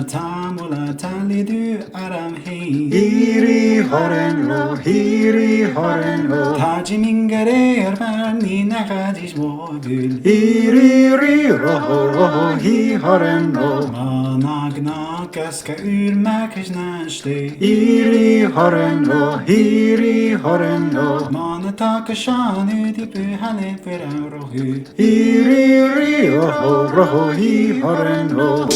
tamula talidu aram hei. Hiri horenro, hiri horenro. Tajimingare arbani nakadish modul. Hiri ri roho roho hi horenro. Managna kaska urmakish nashte. Hiri horenro, hiri horenro. Manataka shanu di puhale purarohu. Hiri ri roho roho hi horenro.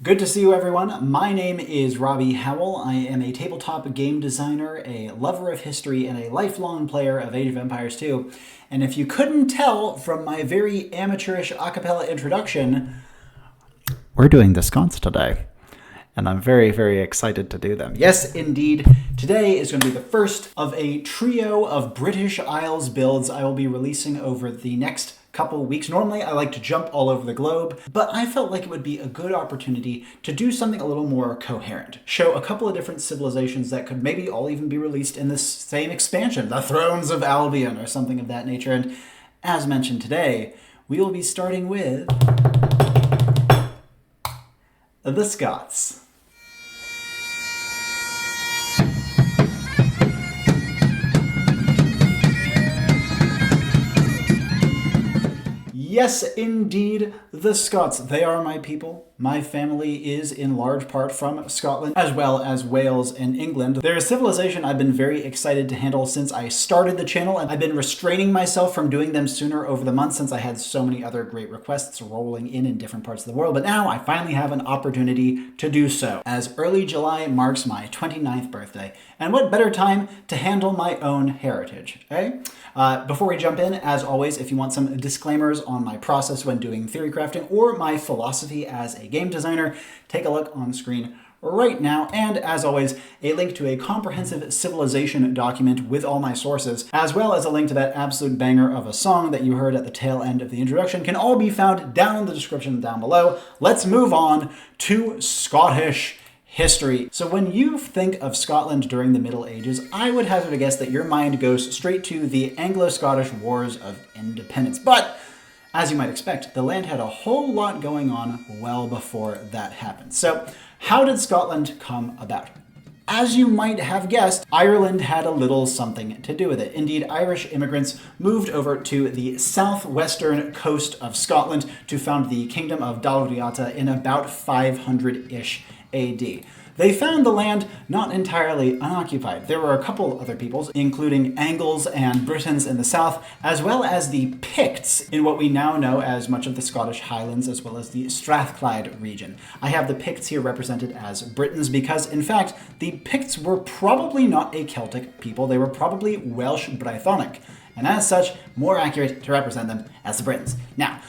Good to see you, everyone. My name is Robbie Howell. I am a tabletop game designer, a lover of history, and a lifelong player of Age of Empires 2. And if you couldn't tell from my very amateurish a cappella introduction, we're doing the Scots today. And I'm very, very excited to do them. Yes, indeed. Today is going to be the first of a trio of British Isles builds I will be releasing over the next couple weeks. Normally, I like to jump all over the globe, but I felt like it would be a good opportunity to do something a little more coherent. Show a couple of different civilizations that could maybe all even be released in this same expansion, the Thrones of Albion or something of that nature. And as mentioned today, we will be starting with the Scots. Yes, indeed, the Scots. They are my people. My family is in large part from Scotland, as well as Wales and England. They're a civilization I've been very excited to handle since I started the channel, and I've been restraining myself from doing them sooner over the months since I had so many other great requests rolling in different parts of the world. But now I finally have an opportunity to do so, as early July marks my 29th birthday. And what better time to handle my own heritage, eh? Before we jump in, as always, if you want some disclaimers on my process when doing theory crafting or my philosophy as a game designer, take a look on screen right now. And as always, a link to a comprehensive civilization document with all my sources, as well as a link to that absolute banger of a song that you heard at the tail end of the introduction, can all be found down in the description down below. Let's move on to Scottish history. So when you think of Scotland during the Middle Ages, I would hazard a guess that your mind goes straight to the Anglo-Scottish Wars of Independence. But as you might expect, the land had a whole lot going on well before that happened. So how did Scotland come about? As you might have guessed, Ireland had a little something to do with it. Indeed, Irish immigrants moved over to the southwestern coast of Scotland to found the Kingdom of Dalriata in about 500-ish AD. They found the land not entirely unoccupied. There were a couple other peoples, including Angles and Britons in the south, as well as the Picts in what we now know as much of the Scottish Highlands, as well as the Strathclyde region. I have the Picts here represented as Britons because, in fact, the Picts were probably not a Celtic people. They were probably Welsh Brythonic, and as such, more accurate to represent them as the Britons. Now,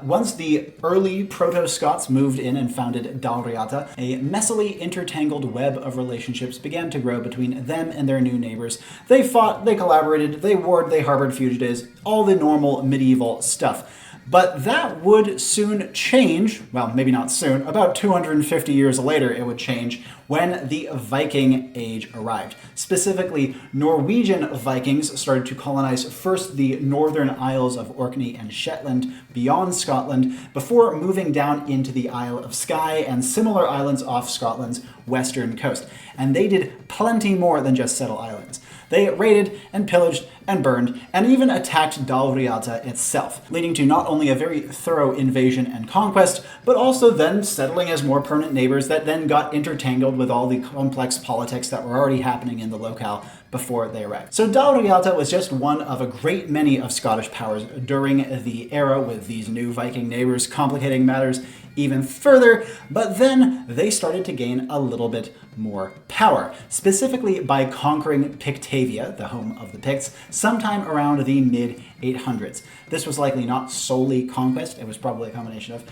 once the early Proto-Scots moved in and founded Dalriata, a messily intertangled web of relationships began to grow between them and their new neighbors. They fought, they collaborated, they warred, they harbored fugitives, all the normal medieval stuff. But that would soon change, well, maybe not soon, about 250 years later it would change when the Viking Age arrived. Specifically, Norwegian Vikings started to colonize first the northern isles of Orkney and Shetland beyond Scotland before moving down into the Isle of Skye and similar islands off Scotland's western coast. And they did plenty more than just settle islands. They raided and pillaged and burned and even attacked Dalriata itself, leading to not only a very thorough invasion and conquest, but also then settling as more permanent neighbors that then got intertangled with all the complex politics that were already happening in the locale before they arrived. So Dalriata was just one of a great many of Scottish powers during the era, with these new Viking neighbors complicating matters even further, but then they started to gain a little bit more power, specifically by conquering Pictavia, the home of the Picts, sometime around the mid-800s. This was likely not solely conquest, it was probably a combination of,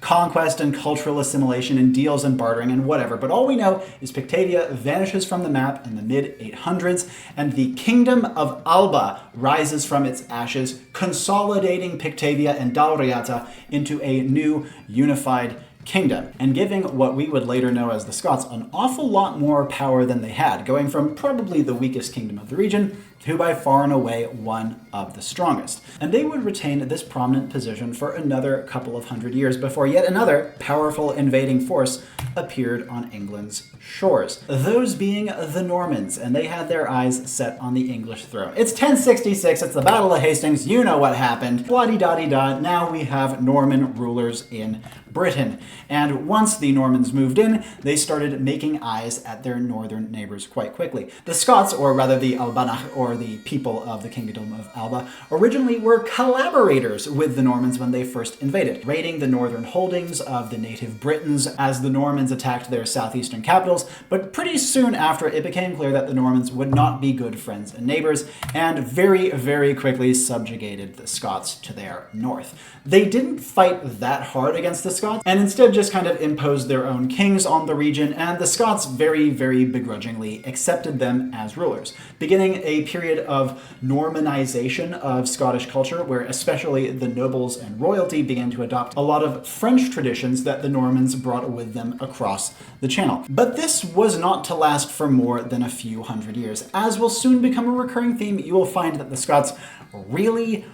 conquest and cultural assimilation and deals and bartering and whatever, but all we know is Pictavia vanishes from the map in the mid-800s, and the Kingdom of Alba rises from its ashes, consolidating Pictavia and Dalriata into a new unified kingdom, and giving what we would later know as the Scots an awful lot more power than they had, going from probably the weakest kingdom of the region to by far and away one of the strongest. And they would retain this prominent position for another couple of hundred years before yet another powerful invading force appeared on England's shores. Those being the Normans, and they had their eyes set on the English throne. It's 1066, it's the Battle of Hastings, you know what happened. Blah-de-da-de-da, now we have Norman rulers in Britain. And once the Normans moved in, they started making eyes at their northern neighbors quite quickly. The Scots, or rather the Albanach, or the people of the Kingdom of Alba, originally were collaborators with the Normans when they first invaded, raiding the northern holdings of the native Britons as the Normans attacked their southeastern capitals, but pretty soon after it became clear that the Normans would not be good friends and neighbors, and very, very quickly subjugated the Scots to their north. They didn't fight that hard against the Scots, and instead just kind of imposed their own kings on the region, and the Scots very, very begrudgingly accepted them as rulers, beginning a period of Normanization of Scottish culture, where especially the nobles and royalty began to adopt a lot of French traditions that the Normans brought with them across the Channel. But this was not to last for more than a few hundred years. As will soon become a recurring theme, you will find that the Scots really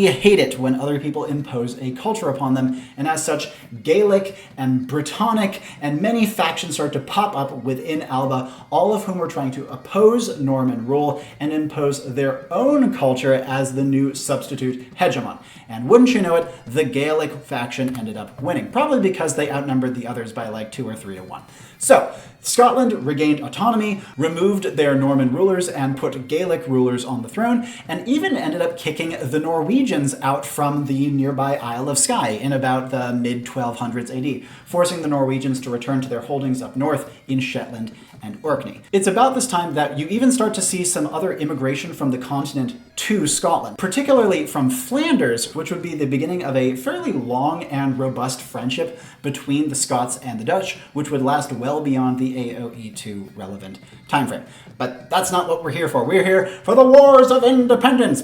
hate it when other people impose a culture upon them, and as such, Gaelic and Brittonic and many factions start to pop up within Alba, all of whom were trying to oppose Norman rule and impose their own culture as the new substitute hegemon. And wouldn't you know it, the Gaelic faction ended up winning, probably because they outnumbered the others by like 2 or 3 to 1. So, Scotland regained autonomy, removed their Norman rulers, and put Gaelic rulers on the throne, and even ended up kicking the Norwegians out from the nearby Isle of Skye in about the mid-1200s AD, forcing the Norwegians to return to their holdings up north in Shetland and Orkney. It's about this time that you even start to see some other immigration from the continent to Scotland, particularly from Flanders, which would be the beginning of a fairly long and robust friendship between the Scots and the Dutch, which would last well beyond the AoE2 relevant timeframe. But that's not what we're here for. We're here for the Wars of Independence.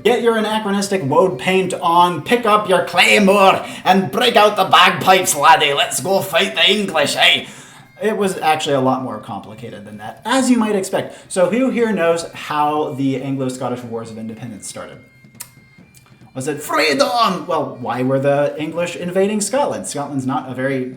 Get your anachronistic woad paint on, pick up your claymore, and break out the bagpipes, laddie. Let's go fight the English, eh? It was actually a lot more complicated than that, as you might expect. So who here knows how the Anglo-Scottish Wars of Independence started? Was it freedom? Well, why were the English invading Scotland? Scotland's not a very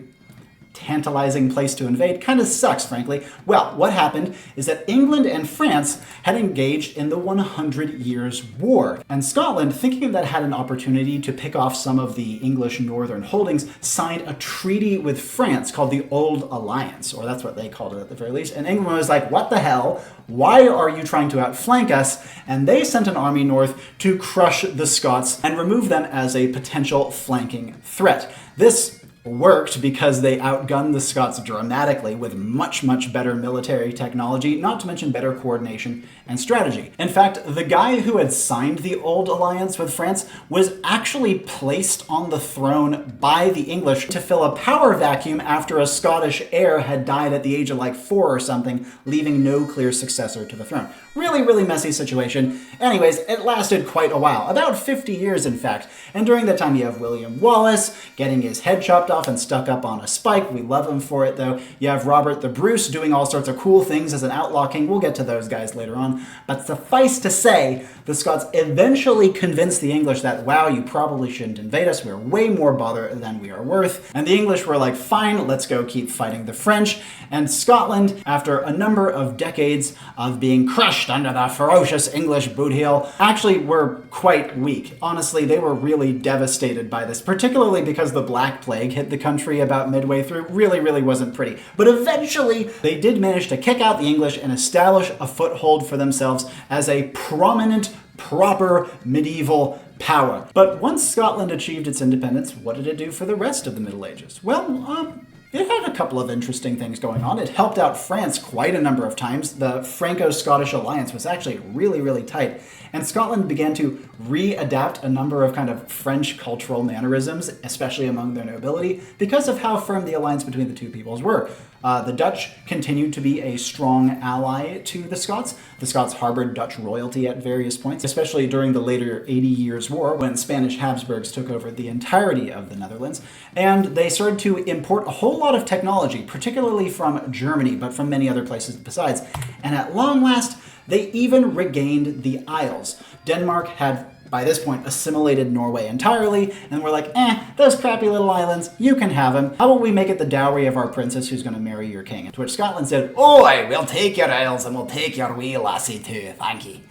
tantalizing place to invade. Kind of sucks, frankly. Well, what happened is that England and France had engaged in the 100 Years' War. And Scotland, thinking that it had an opportunity to pick off some of the English northern holdings, signed a treaty with France called the Old Alliance, or that's what they called it at the very least. And England was like, what the hell? Why are you trying to outflank us? And they sent an army north to crush the Scots and remove them as a potential flanking threat. This worked because they outgunned the Scots dramatically with much better military technology, not to mention better coordination and strategy. In fact, the guy who had signed the Old Alliance with France was actually placed on the throne by the English to fill a power vacuum after a Scottish heir had died at the age of like 4 or something, leaving no clear successor to the throne. Really messy situation. Anyways, it lasted quite a while, about 50 years in fact, and during that time you have William Wallace getting his head chopped off and stuck up on a spike. We love him for it though. You have Robert the Bruce doing all sorts of cool things as an outlaw king. We'll get to those guys later on. But suffice to say, the Scots eventually convinced the English that, wow, you probably shouldn't invade us. We're way more bother than we are worth. And the English were like, fine, let's go keep fighting the French. And Scotland, after a number of decades of being crushed under the ferocious English boot heel, actually were quite weak. Honestly, they were really devastated by this, particularly because the Black Plague hit the country about midway through. Really wasn't pretty. But eventually, they did manage to kick out the English and establish a foothold for themselves as a prominent, proper medieval power. But once Scotland achieved its independence, what did it do for the rest of the Middle Ages? Well, it had a couple of interesting things going on. It helped out France quite a number of times. The Franco-Scottish alliance was actually really tight. And Scotland began to readapt a number of kind of French cultural mannerisms, especially among their nobility, because of how firm the alliance between the two peoples were. The Dutch continued to be a strong ally to the Scots. The Scots harbored Dutch royalty at various points, especially during the later 80 Years' War when Spanish Habsburgs took over the entirety of the Netherlands. And they started to import a whole lot of technology, particularly from Germany, but from many other places besides. And at long last, they even regained the Isles. Denmark had, by this point, assimilated Norway entirely, and we're like, those crappy little islands, you can have them. How about we make it the dowry of our princess who's going to marry your king? To which Scotland said, "Oi, we'll take your isles and we'll take your wee lassie too, thank ye."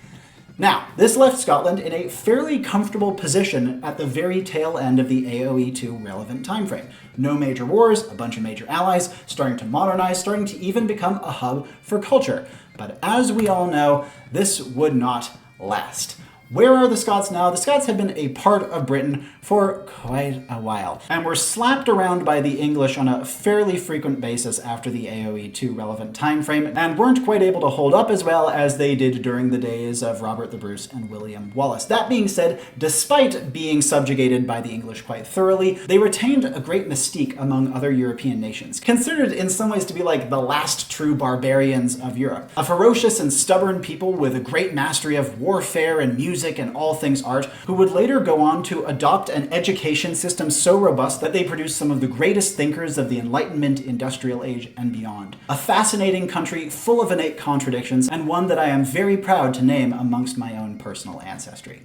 Now, this left Scotland in a fairly comfortable position at the very tail end of the AoE2 relevant timeframe. No major wars, a bunch of major allies, starting to modernize, starting to even become a hub for culture. But as we all know, this would not last. Where are the Scots now? The Scots had been a part of Britain for quite a while, and were slapped around by the English on a fairly frequent basis after the AoE2 relevant time frame, and weren't quite able to hold up as well as they did during the days of Robert the Bruce and William Wallace. That being said, despite being subjugated by the English quite thoroughly, they retained a great mystique among other European nations, considered in some ways to be like the last true barbarians of Europe. A ferocious and stubborn people with a great mastery of warfare and music and all things art, who would later go on to adopt an education system so robust that they produced some of the greatest thinkers of the Enlightenment, Industrial Age, and beyond. A fascinating country full of innate contradictions, and one that I am very proud to name amongst my own personal ancestry.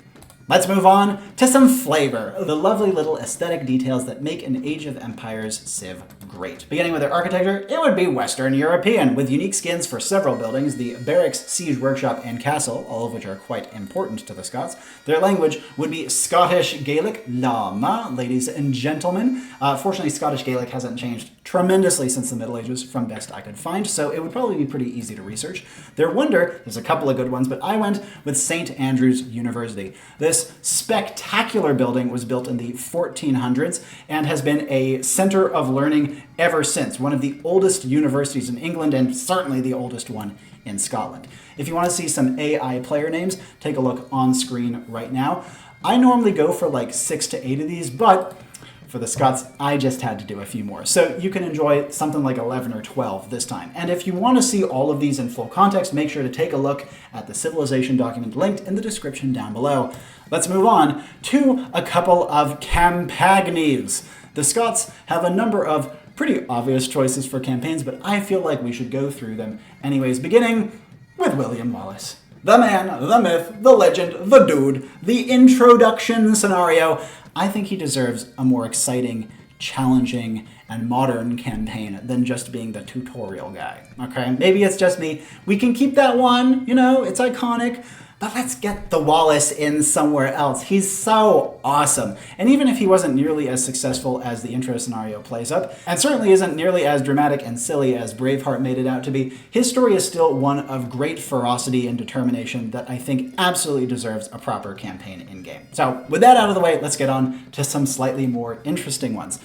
Let's move on to some flavor, the lovely little aesthetic details that make an Age of Empires Civ great. Beginning with their architecture, it would be Western European, with unique skins for several buildings, the barracks, siege workshop, and castle, all of which are quite important to the Scots. Their language would be Scottish Gaelic, Lama, ladies and gentlemen. Fortunately, Scottish Gaelic hasn't changed tremendously since the Middle Ages, from best I could find, so it would probably be pretty easy to research. Their wonder, there's a couple of good ones, but I went with St. Andrew's University. This spectacular building was built in the 1400s and has been a center of learning ever since. One of the oldest universities in England, and certainly the oldest one in Scotland. If you want to see some AI player names, take a look on screen right now. I normally go for like 6 to 8 of these, but for the Scots, I just had to do a few more. So you can enjoy something like 11 or 12 this time. And if you want to see all of these in full context, make sure to take a look at the Civilization document linked in the description down below. Let's move on to a couple of campaigns. The Scots have a number of pretty obvious choices for campaigns, but I feel like we should go through them anyways, beginning with William Wallace. The man, the myth, the legend, the dude, the introduction scenario. I think he deserves a more exciting, challenging, and modern campaign than just being the tutorial guy, okay? Maybe it's just me. We can keep that one, you know, it's iconic, but let's get the Wallace in somewhere else. He's so awesome. And even if he wasn't nearly as successful as the intro scenario plays up, and certainly isn't nearly as dramatic and silly as Braveheart made it out to be, his story is still one of great ferocity and determination that I think absolutely deserves a proper campaign in-game. So with that out of the way, let's get on to some slightly more interesting ones.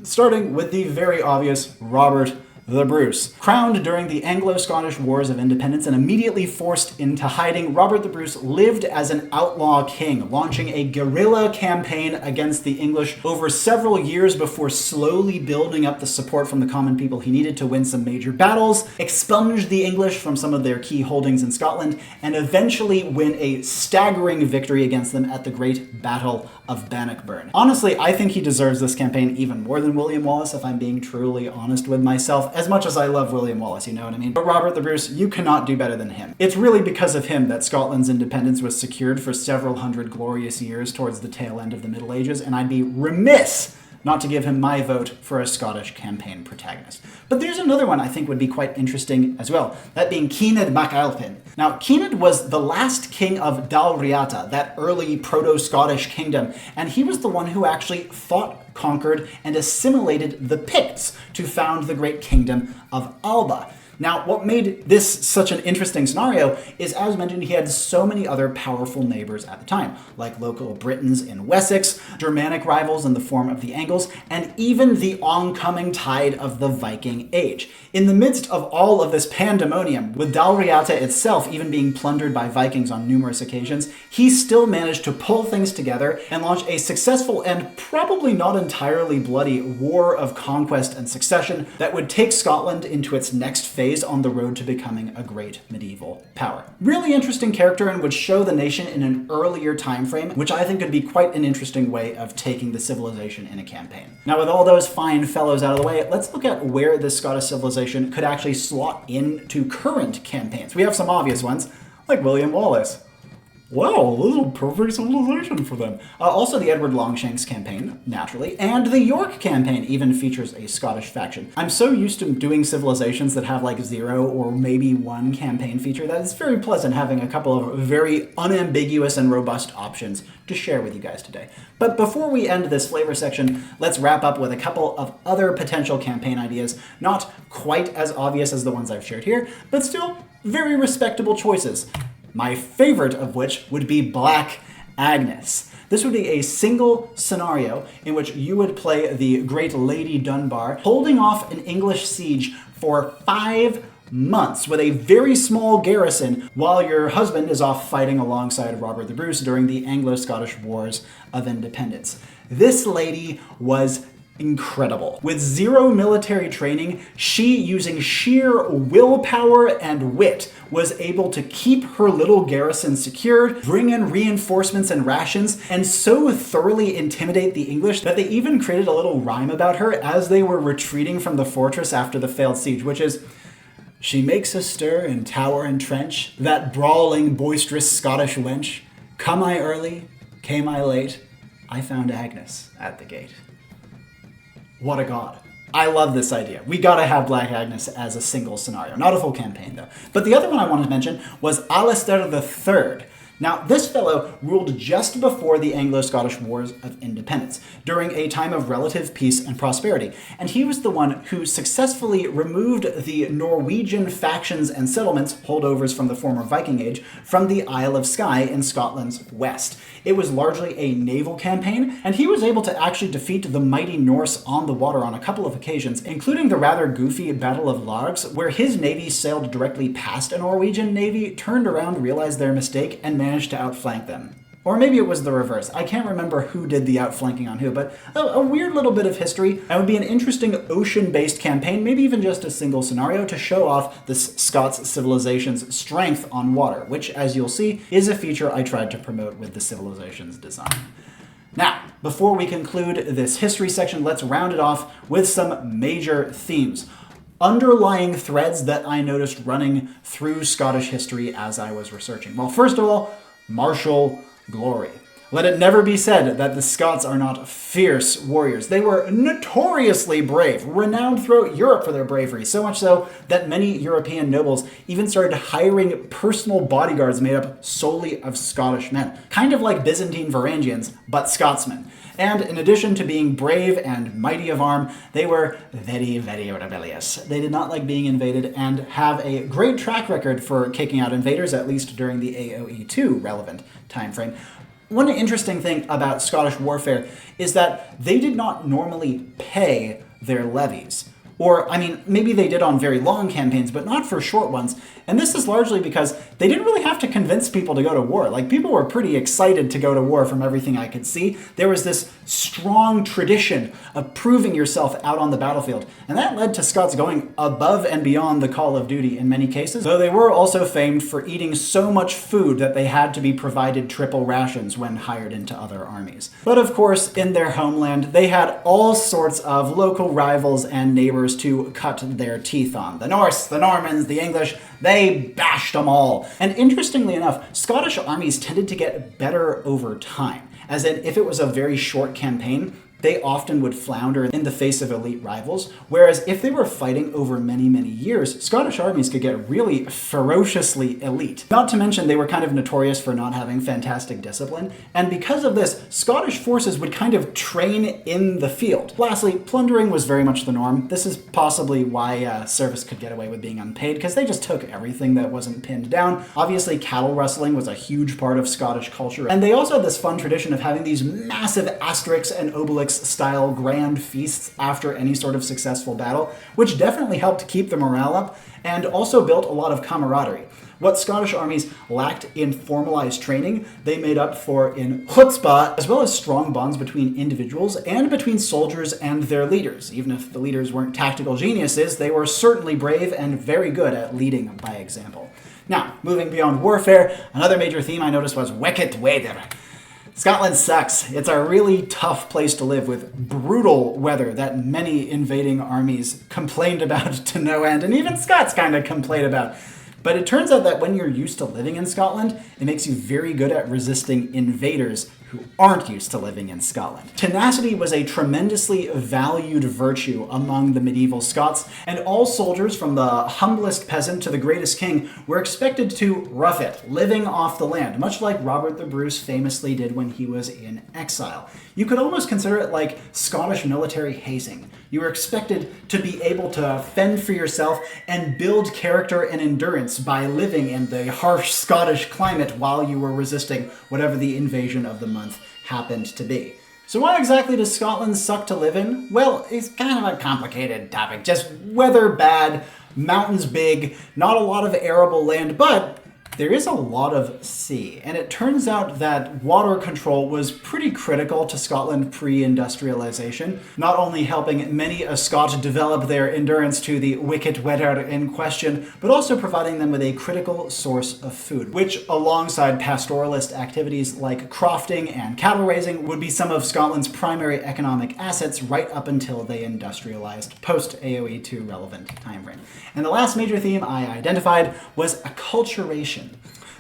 Starting with the very obvious Robert the Bruce. Crowned during the Anglo-Scottish Wars of Independence and immediately forced into hiding, Robert the Bruce lived as an outlaw king, launching a guerrilla campaign against the English over several years before slowly building up the support from the common people he needed to win some major battles, expunge the English from some of their key holdings in Scotland, and eventually win a staggering victory against them at the Great Battle of Bannockburn. Honestly, I think he deserves this campaign even more than William Wallace, if I'm being truly honest with myself, as much as I love William Wallace, you know what I mean? But Robert the Bruce, you cannot do better than him. It's really because of him that Scotland's independence was secured for several hundred glorious years towards the tail end of the Middle Ages, and I'd be remiss not to give him my vote for a Scottish campaign protagonist. But there's another one I think would be quite interesting as well, that being Keenad mac Alpin. Now, Keenad was the last king of Dalriata, that early proto-Scottish kingdom, and he was the one who actually fought, conquered, and assimilated the Picts to found the great kingdom of Alba. Now, what made this such an interesting scenario is, as mentioned, he had so many other powerful neighbors at the time, like local Britons in Wessex, Germanic rivals in the form of the Angles, and even the oncoming tide of the Viking Age. In the midst of all of this pandemonium, with Dalriata itself even being plundered by Vikings on numerous occasions, he still managed to pull things together and launch a successful and probably not entirely bloody war of conquest and succession that would take Scotland into its next phase on the road to becoming a great medieval power. Really interesting character, and would show the nation in an earlier time frame, which I think would be quite an interesting way of taking the civilization in a campaign. Now, with all those fine fellows out of the way, let's look at where this Scottish civilization could actually slot into current campaigns. We have some obvious ones, like William Wallace. Wow, this is a perfect civilization for them. Also, the Edward Longshanks campaign, naturally, and the York campaign even features a Scottish faction. I'm so used to doing civilizations that have like 0 or maybe 1 campaign feature that it's very pleasant having a couple of very unambiguous and robust options to share with you guys today. But before we end this flavor section, let's wrap up with a couple of other potential campaign ideas, not quite as obvious as the ones I've shared here, but still very respectable choices. My favorite of which would be Black Agnes. This would be a single scenario in which you would play the great Lady Dunbar holding off an English siege for 5 months with a very small garrison while your husband is off fighting alongside Robert the Bruce during the Anglo-Scottish Wars of Independence. This lady was incredible. With 0 military training, she, using sheer willpower and wit, was able to keep her little garrison secured, bring in reinforcements and rations, and so thoroughly intimidate the English that they even created a little rhyme about her as they were retreating from the fortress after the failed siege, which is, "She makes a stir in tower and trench, that brawling, boisterous Scottish wench. Come I early, came I late, I found Agnes at the gate." What a god. I love this idea. We gotta have Black Agnes as a single scenario. Not a full campaign, though. But the other one I wanted to mention was Alistair III. Now, this fellow ruled just before the Anglo-Scottish Wars of Independence, during a time of relative peace and prosperity, and he was the one who successfully removed the Norwegian factions and settlements, holdovers from the former Viking Age, from the Isle of Skye in Scotland's west. It was largely a naval campaign, and he was able to actually defeat the mighty Norse on the water on a couple of occasions, including the rather goofy Battle of Largs, where his navy sailed directly past a Norwegian navy, turned around, realized their mistake, and managed to outflank them. Or maybe it was the reverse. I can't remember who did the outflanking on who, but a weird little bit of history. That would be an interesting ocean-based campaign, maybe even just a single scenario to show off this Scots civilization's strength on water, which, as you'll see, is a feature I tried to promote with the civilization's design. Now, before we conclude this history section, let's round it off with some major themes. Underlying threads that I noticed running through Scottish history as I was researching. Well, first of all, martial glory. Let it never be said that the Scots are not fierce warriors. They were notoriously brave, renowned throughout Europe for their bravery, so much so that many European nobles even started hiring personal bodyguards made up solely of Scottish men. Kind of like Byzantine Varangians, but Scotsmen. And in addition to being brave and mighty of arm, they were very, very rebellious. They did not like being invaded and have a great track record for kicking out invaders, at least during the AoE2 relevant time frame. One interesting thing about Scottish warfare is that they did not normally pay their levies. Or, I mean, maybe they did on very long campaigns, but not for short ones. And this is largely because they didn't really have to convince people to go to war. Like, people were pretty excited to go to war from everything I could see. There was this strong tradition of proving yourself out on the battlefield. And that led to Scots going above and beyond the call of duty in many cases, though they were also famed for eating so much food that they had to be provided triple rations when hired into other armies. But of course, in their homeland, they had all sorts of local rivals and neighbors to cut their teeth on. The Norse, the Normans, the English, they bashed them all. And interestingly enough, Scottish armies tended to get better over time. As in, if it was a very short campaign, they often would flounder in the face of elite rivals, whereas if they were fighting over many, many years, Scottish armies could get really ferociously elite. Not to mention they were kind of notorious for not having fantastic discipline, and because of this, Scottish forces would kind of train in the field. Lastly, plundering was very much the norm. This is possibly why service could get away with being unpaid, because they just took everything that wasn't pinned down. Obviously, cattle rustling was a huge part of Scottish culture, and they also had this fun tradition of having these massive Asterix and Obelix style grand feasts after any sort of successful battle, which definitely helped keep the morale up and also built a lot of camaraderie. What Scottish armies lacked in formalized training, they made up for in chutzpah, as well as strong bonds between individuals and between soldiers and their leaders. Even if the leaders weren't tactical geniuses, they were certainly brave and very good at leading by example. Now, moving beyond warfare, another major theme I noticed was wicked weather. Scotland sucks. It's a really tough place to live with brutal weather that many invading armies complained about to no end, and even Scots kind of complained about. But it turns out that when you're used to living in Scotland, it makes you very good at resisting invaders who aren't used to living in Scotland. Tenacity was a tremendously valued virtue among the medieval Scots, and all soldiers from the humblest peasant to the greatest king were expected to rough it, living off the land, much like Robert the Bruce famously did when he was in exile. You could almost consider it like Scottish military hazing. You were expected to be able to fend for yourself and build character and endurance by living in the harsh Scottish climate while you were resisting whatever the invasion of the month happened to be. So why exactly does Scotland suck to live in? Well, it's kind of a complicated topic. Just weather bad, mountains big, not a lot of arable land, but there is a lot of sea, and it turns out that water control was pretty critical to Scotland pre-industrialization, not only helping many a Scot develop their endurance to the wicked weather in question, but also providing them with a critical source of food, which alongside pastoralist activities like crofting and cattle raising would be some of Scotland's primary economic assets right up until they industrialized, post-AoE2 relevant timeframe. And the last major theme I identified was acculturation.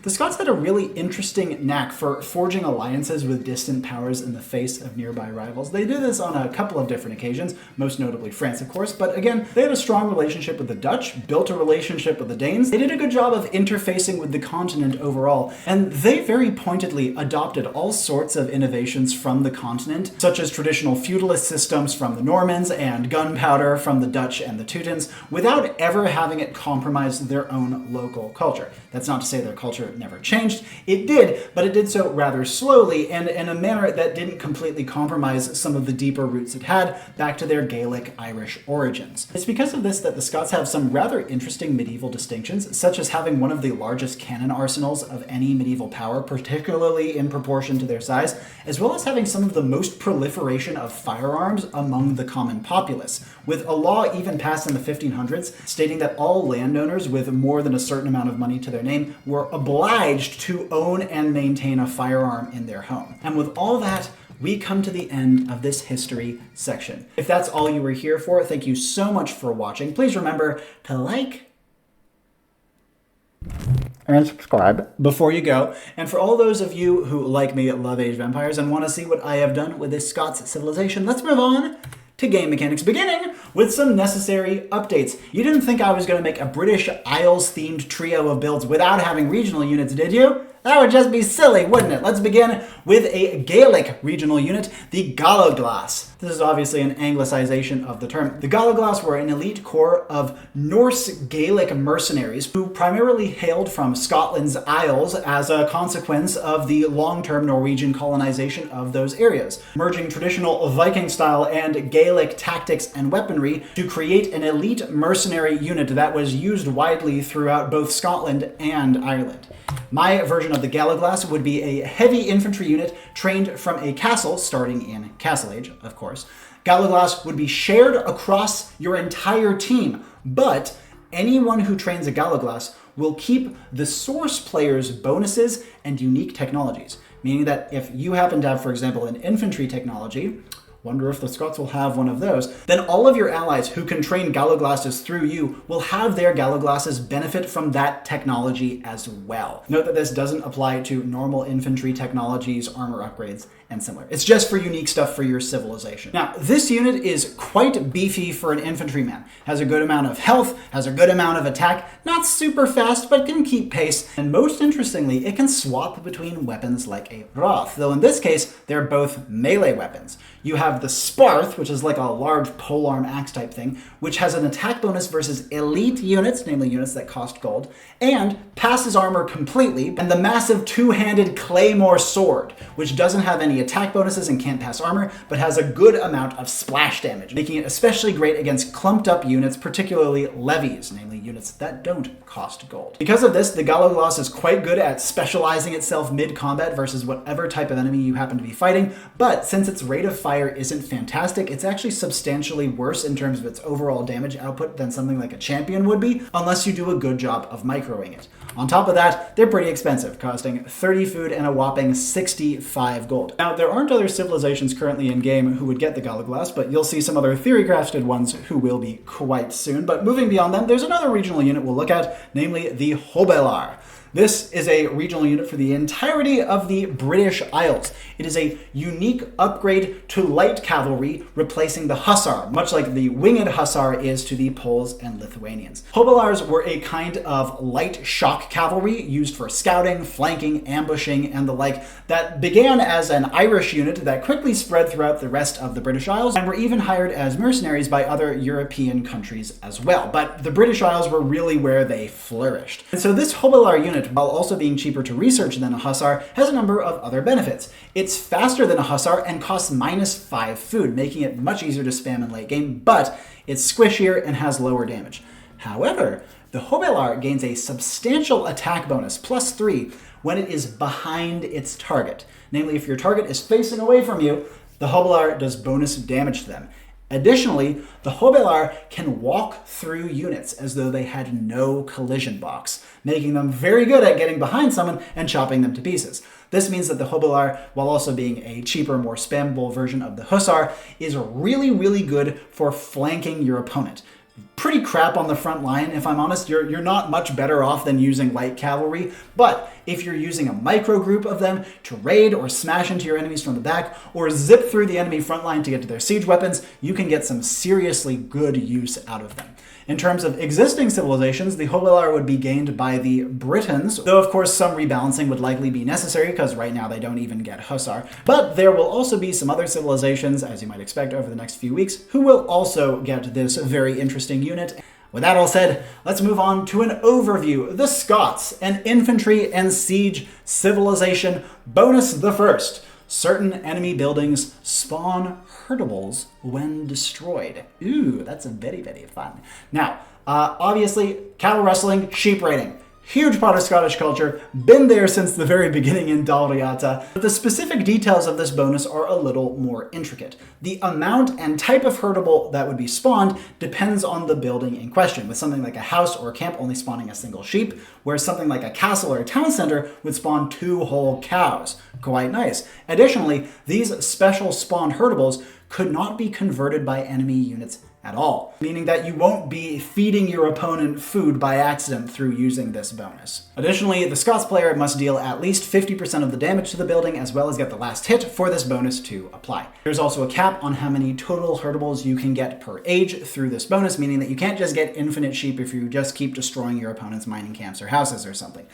The Scots had a really interesting knack for forging alliances with distant powers in the face of nearby rivals. They did this on a couple of different occasions, most notably France, of course, but again, they had a strong relationship with the Dutch, built a relationship with the Danes. They did a good job of interfacing with the continent overall, and they very pointedly adopted all sorts of innovations from the continent, such as traditional feudalist systems from the Normans and gunpowder from the Dutch and the Teutons, without ever having it compromise their own local culture. That's not to say their culture never changed. It did, but it did so rather slowly and in a manner that didn't completely compromise some of the deeper roots it had back to their Gaelic Irish origins. It's because of this that the Scots have some rather interesting medieval distinctions, such as having one of the largest cannon arsenals of any medieval power, particularly in proportion to their size, as well as having some of the most proliferation of firearms among the common populace, with a law even passed in the 1500s stating that all landowners with more than a certain amount of money to their name were obliged to own and maintain a firearm in their home. And with all that, we come to the end of this history section. If that's all you were here for, thank you so much for watching. Please remember to like and subscribe before you go. And for all those of you who, like me, love Age of Empires and want to see what I have done with this Scots civilization, let's move on to game mechanics, beginning with some necessary updates. You didn't think I was going to make a British Isles-themed trio of builds without having regional units, did you? That would just be silly, wouldn't it? Let's begin with a Gaelic regional unit, the Gallo-Glass. This is obviously an anglicization of the term. The Gallo-Glass were an elite corps of Norse Gaelic mercenaries who primarily hailed from Scotland's Isles as a consequence of the long-term Norwegian colonization of those areas, merging traditional Viking-style and Gaelic tactics and weaponry to create an elite mercenary unit that was used widely throughout both Scotland and Ireland. My version of the Gallo-Glass would be a heavy infantry unit trained from a castle, starting in Castle Age, of course. Gallo-Glass would be shared across your entire team, but anyone who trains a Gallo-Glass will keep the source player's bonuses and unique technologies, meaning that if you happen to have, for example, an infantry technology, wonder if the Scots will have one of those, then all of your allies who can train galloglasses through you will have their galloglasses benefit from that technology as well. Note that this doesn't apply to normal infantry technologies, armor upgrades, and similar. It's just for unique stuff for your civilization. Now, this unit is quite beefy for an infantryman. Has a good amount of health, has a good amount of attack, not super fast, but can keep pace, and most interestingly, it can swap between weapons like a Wrath, though in this case, they're both melee weapons. You have the Sparth, which is like a large polearm axe type thing, which has an attack bonus versus elite units, namely units that cost gold, and passes armor completely, and the massive two-handed Claymore sword, which doesn't have any attack bonuses and can't pass armor, but has a good amount of splash damage, making it especially great against clumped up units, particularly levies, namely units that don't cost gold. Because of this, the Galloglass is quite good at specializing itself mid-combat versus whatever type of enemy you happen to be fighting, but since its rate of fire isn't fantastic, it's actually substantially worse in terms of its overall damage output than something like a champion would be, unless you do a good job of microing it. On top of that, they're pretty expensive, costing 30 food and a whopping 65 gold. Now, there aren't other civilizations currently in game who would get the Galloglass, but you'll see some other theory-crafted ones who will be quite soon. But moving beyond them, there's another regional unit we'll look at, namely the Hobelar. This is a regional unit for the entirety of the British Isles. It is a unique upgrade to light cavalry, replacing the Hussar, much like the winged Hussar is to the Poles and Lithuanians. Hobelars were a kind of light shock cavalry used for scouting, flanking, ambushing, and the like that began as an Irish unit that quickly spread throughout the rest of the British Isles and were even hired as mercenaries by other European countries as well. But the British Isles were really where they flourished. And so this Hobelar unit, while also being cheaper to research than a Hussar, has a number of other benefits. It's faster than a Hussar and costs -5 food, making it much easier to spam in late game, but it's squishier and has lower damage. However, the Hobelar gains a substantial attack bonus, +3, when it is behind its target. Namely, if your target is facing away from you, the Hobelar does bonus damage to them. Additionally, the Hobelar can walk through units as though they had no collision box, making them very good at getting behind someone and chopping them to pieces. This means that the Hobelar, while also being a cheaper, more spammable version of the Hussar, is really, really good for flanking your opponent. Pretty crap on the front line, if I'm honest. You're not much better off than using light cavalry, but if you're using a micro group of them to raid or smash into your enemies from the back, or zip through the enemy front line to get to their siege weapons, you can get some seriously good use out of them. In terms of existing civilizations, the Hobelar would be gained by the Britons, though of course some rebalancing would likely be necessary because right now they don't even get Hussar. But there will also be some other civilizations, as you might expect over the next few weeks, who will also get this very interesting unit. With that all said, let's move on to an overview. The Scots, an infantry and siege civilization. Bonus the first. Certain enemy buildings spawn herdables when destroyed. Ooh, that's very, very fun. Now, obviously, cattle rustling, sheep raiding. Huge part of Scottish culture, been there since the very beginning in Dalriata, but the specific details of this bonus are a little more intricate. The amount and type of herdable that would be spawned depends on the building in question, with something like a house or a camp only spawning a single sheep, whereas something like a castle or a town center would spawn 2 whole cows. Quite nice. Additionally, these special spawned herdables could not be converted by enemy units at all, meaning that you won't be feeding your opponent food by accident through using this bonus. Additionally, the Scots player must deal at least 50% of the damage to the building as well as get the last hit for this bonus to apply. There's also a cap on how many total herdables you can get per age through this bonus, meaning that you can't just get infinite sheep if you just keep destroying your opponent's mining camps or houses or something.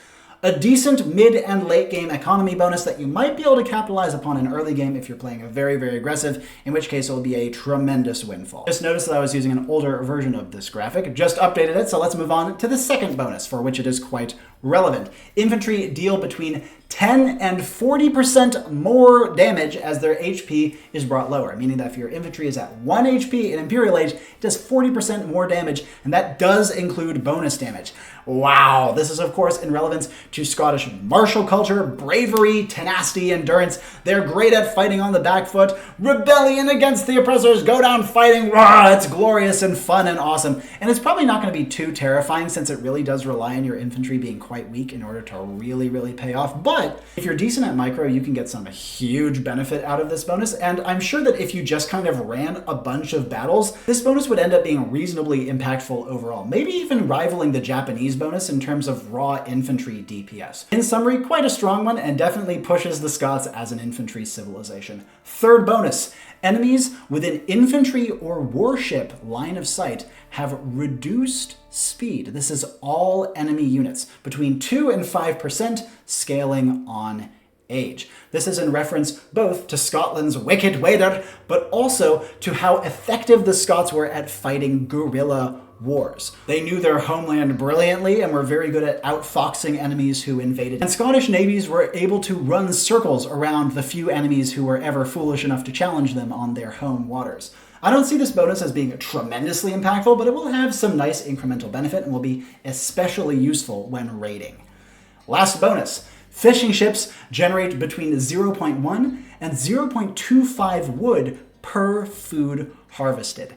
A decent mid and late game economy bonus that you might be able to capitalize upon in early game if you're playing a very, very aggressive, in which case it will be a tremendous windfall. Just notice that I was using an older version of this graphic, just updated it, so let's move on to the second bonus, for which it is quite relevant. Infantry deal between 10 and 40% more damage as their HP is brought lower, meaning that if your infantry is at 1 HP in Imperial Age, it does 40% more damage, and that does include bonus damage. Wow, this is of course in relevance to Scottish martial culture, bravery, tenacity, endurance. They're great at fighting on the back foot, rebellion against the oppressors, go down fighting, rah, it's glorious and fun and awesome. And it's probably not going to be too terrifying since it really does rely on your infantry being quite weak in order to really, really pay off. But if you're decent at micro, you can get some huge benefit out of this bonus. And I'm sure that if you just kind of ran a bunch of battles, this bonus would end up being reasonably impactful overall, maybe even rivaling the Japanese bonus in terms of raw infantry DPS. In summary, quite a strong one and definitely pushes the Scots as an infantry civilization. Third bonus, enemies within infantry or warship line of sight have reduced speed. This is all enemy units, between 2 and 5%, scaling on age. This is in reference both to Scotland's wicked wader, but also to how effective the Scots were at fighting guerrilla wars. They knew their homeland brilliantly and were very good at outfoxing enemies who invaded. And Scottish navies were able to run circles around the few enemies who were ever foolish enough to challenge them on their home waters. I don't see this bonus as being tremendously impactful, but it will have some nice incremental benefit and will be especially useful when raiding. Last bonus. Fishing ships generate between 0.1 and 0.25 wood per food harvested.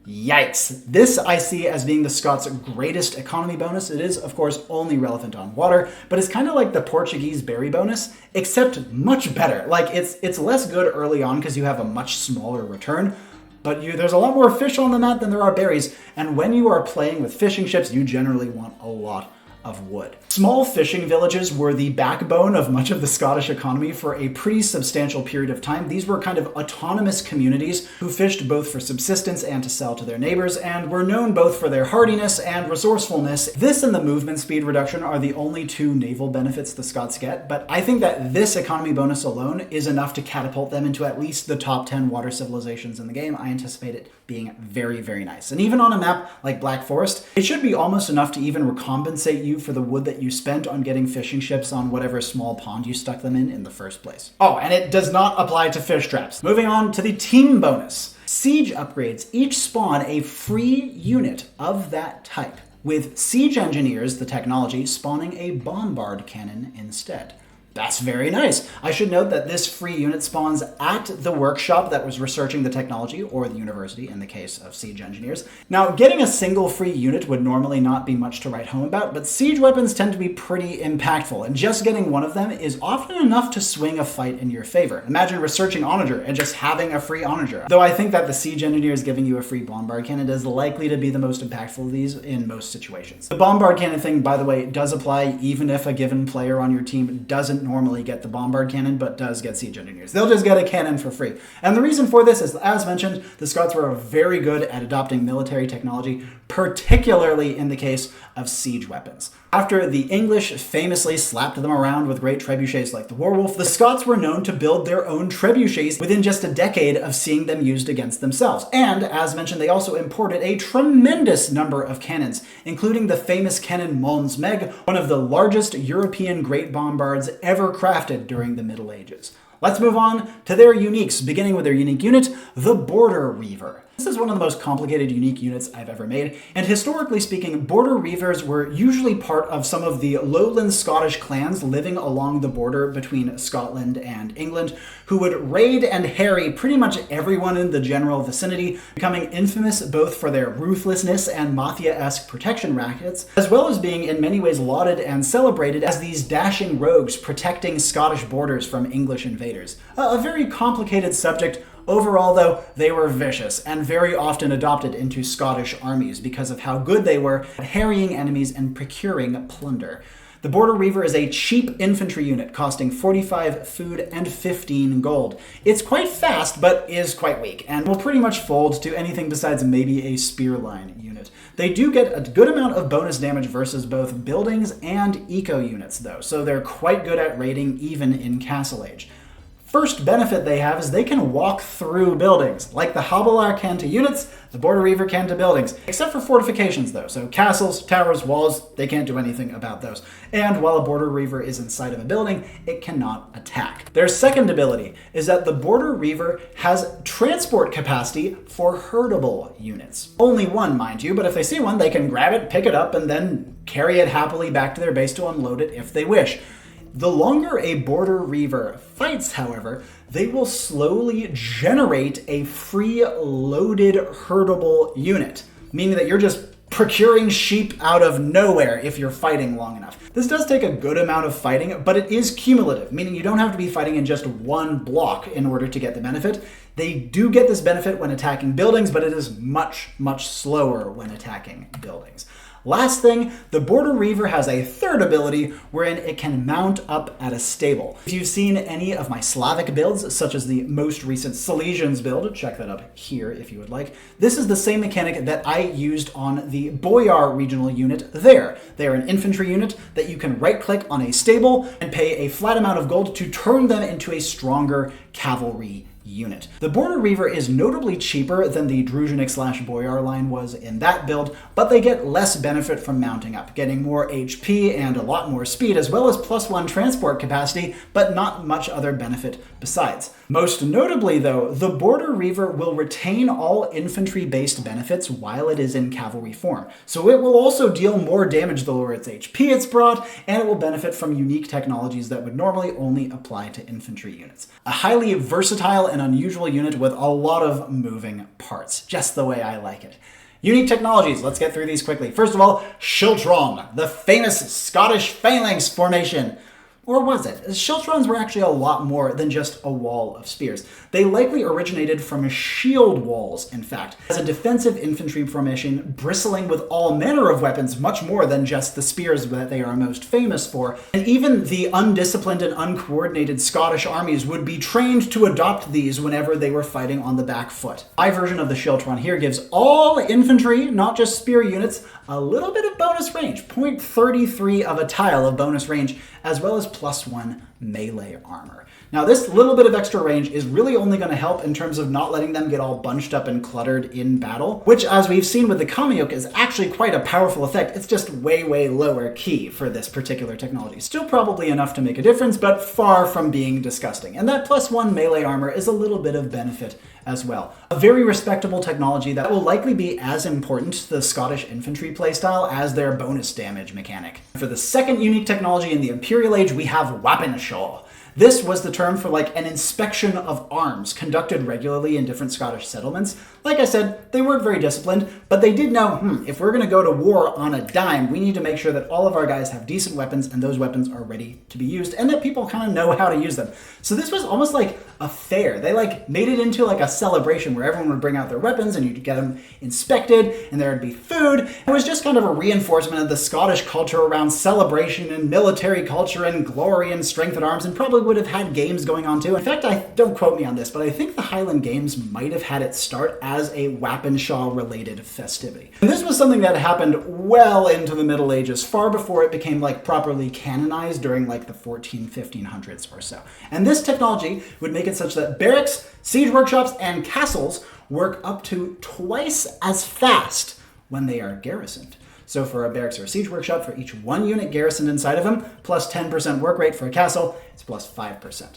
Yikes. This I see as being the Scots' greatest economy bonus. It is, of course, only relevant on water, but it's kind of like the Portuguese berry bonus, except much better. Like, it's less good early on because you have a much smaller return, but there's a lot more fish on the map than there are berries, and when you are playing with fishing ships, you generally want a lot of wood. Small fishing villages were the backbone of much of the Scottish economy for a pretty substantial period of time. These were kind of autonomous communities who fished both for subsistence and to sell to their neighbors, and were known both for their hardiness and resourcefulness. This and the movement speed reduction are the only two naval benefits the Scots get, but I think that this economy bonus alone is enough to catapult them into at least the top 10 water civilizations in the game. I anticipate it being very, very nice. And even on a map like Black Forest, it should be almost enough to even recompensate you for the wood that you spent on getting fishing ships on whatever small pond you stuck them in the first place. Oh, and it does not apply to fish traps. Moving on to the team bonus. Siege upgrades each spawn a free unit of that type, with siege engineers, the technology, spawning a bombard cannon instead. That's very nice. I should note that this free unit spawns at the workshop that was researching the technology, or the university in the case of siege engineers. Now, getting a single free unit would normally not be much to write home about, but siege weapons tend to be pretty impactful, and just getting one of them is often enough to swing a fight in your favor. Imagine researching onager and just having a free onager. Though I think that the siege engineers giving you a free bombard cannon is likely to be the most impactful of these in most situations. The bombard cannon thing, by the way, does apply even if a given player on your team doesn't normally get the bombard cannon, but does get siege engineers. They'll just get a cannon for free. And the reason for this is, as mentioned, the Scots were very good at adopting military technology, particularly in the case of siege weapons. After the English famously slapped them around with great trebuchets like the Warwolf, the Scots were known to build their own trebuchets within just a decade of seeing them used against themselves. And, as mentioned, they also imported a tremendous number of cannons, including the famous cannon Mons Meg, one of the largest European great bombards ever crafted during the Middle Ages. Let's move on to their uniques, beginning with their unique unit, the Border Reaver. This is one of the most complicated unique units I've ever made, and historically speaking, Border Reavers were usually part of some of the lowland Scottish clans living along the border between Scotland and England, who would raid and harry pretty much everyone in the general vicinity, becoming infamous both for their ruthlessness and mafia-esque protection rackets, as well as being in many ways lauded and celebrated as these dashing rogues protecting Scottish borders from English invaders. A very complicated subject. Overall, though, they were vicious and very often adopted into Scottish armies because of how good they were at harrying enemies and procuring plunder. The Border Reaver is a cheap infantry unit costing 45 food and 15 gold. It's quite fast, but is quite weak, and will pretty much fold to anything besides maybe a spear line unit. They do get a good amount of bonus damage versus both buildings and eco units, though, so they're quite good at raiding even in Castle Age. First benefit they have is they can walk through buildings. Like the Hobbler can to units, the Border Reaver can to buildings. Except for fortifications though, so castles, towers, walls, they can't do anything about those. And while a Border Reaver is inside of a building, it cannot attack. Their second ability is that the Border Reaver has transport capacity for herdable units. Only one, mind you, but if they see one, they can grab it, pick it up, and then carry it happily back to their base to unload it if they wish. The longer a Border Reaver fights, however, they will slowly generate a free loaded herdable unit, meaning that you're just procuring sheep out of nowhere if you're fighting long enough. This does take a good amount of fighting, but it is cumulative, meaning you don't have to be fighting in just one block in order to get the benefit. They do get this benefit when attacking buildings, but it is much, much slower when attacking buildings. Last thing, the Border Reaver has a third ability wherein it can mount up at a stable. If you've seen any of my Slavic builds, such as the most recent Silesians build, check that up here if you would like, this is the same mechanic that I used on the Boyar regional unit there. They are an infantry unit that you can right-click on a stable and pay a flat amount of gold to turn them into a stronger cavalry unit. The Border Reaver is notably cheaper than the Druzhnik/Boyar line was in that build, but they get less benefit from mounting up, getting more HP and a lot more speed, as well as +1 transport capacity, but not much other benefit besides. Most notably though, the Border Reaver will retain all infantry-based benefits while it is in cavalry form, so it will also deal more damage the lower its HP it's brought, and it will benefit from unique technologies that would normally only apply to infantry units. A highly versatile and unusual unit with a lot of moving parts, just the way I like it. Unique technologies, let's get through these quickly. First of all, Schiltron, the famous Scottish phalanx formation. Or was it? Schiltrons were actually a lot more than just a wall of spears. They likely originated from shield walls, in fact, as a defensive infantry formation bristling with all manner of weapons, much more than just the spears that they are most famous for. And even the undisciplined and uncoordinated Scottish armies would be trained to adopt these whenever they were fighting on the back foot. My version of the Schiltron here gives all infantry, not just spear units, a little bit of bonus range, 0.33 of a tile of bonus range, as well as +1 melee armor. Now this little bit of extra range is really only going to help in terms of not letting them get all bunched up and cluttered in battle, which as we've seen with the Kamyuk is actually quite a powerful effect. It's just way, way lower key for this particular technology. Still probably enough to make a difference, but far from being disgusting. And that +1 melee armor is a little bit of benefit as well. A very respectable technology that will likely be as important to the Scottish infantry playstyle as their bonus damage mechanic. For the second unique technology in the Imperial Age, we have Wapenshaw. This was the term for like an inspection of arms conducted regularly in different Scottish settlements. Like I said, they weren't very disciplined, but they did know, if we're going to go to war on a dime, we need to make sure that all of our guys have decent weapons and those weapons are ready to be used and that people kind of know how to use them. So this was almost like a fair. They like made it into like a celebration where everyone would bring out their weapons and you'd get them inspected and there would be food. It was just kind of a reinforcement of the Scottish culture around celebration and military culture and glory and strength at arms, and probably would have had games going on too. In fact, don't quote me on this, but I think the Highland Games might have had it start as a Wapenshaw related festivity. And this was something that happened well into the Middle Ages, far before it became like properly canonized during like the 1500s or so. And this technology would make it such that barracks, siege workshops, and castles work up to twice as fast when they are garrisoned. So for a barracks or a siege workshop, for each one unit garrisoned inside of them, plus 10% work rate. For a castle, it's plus 5%.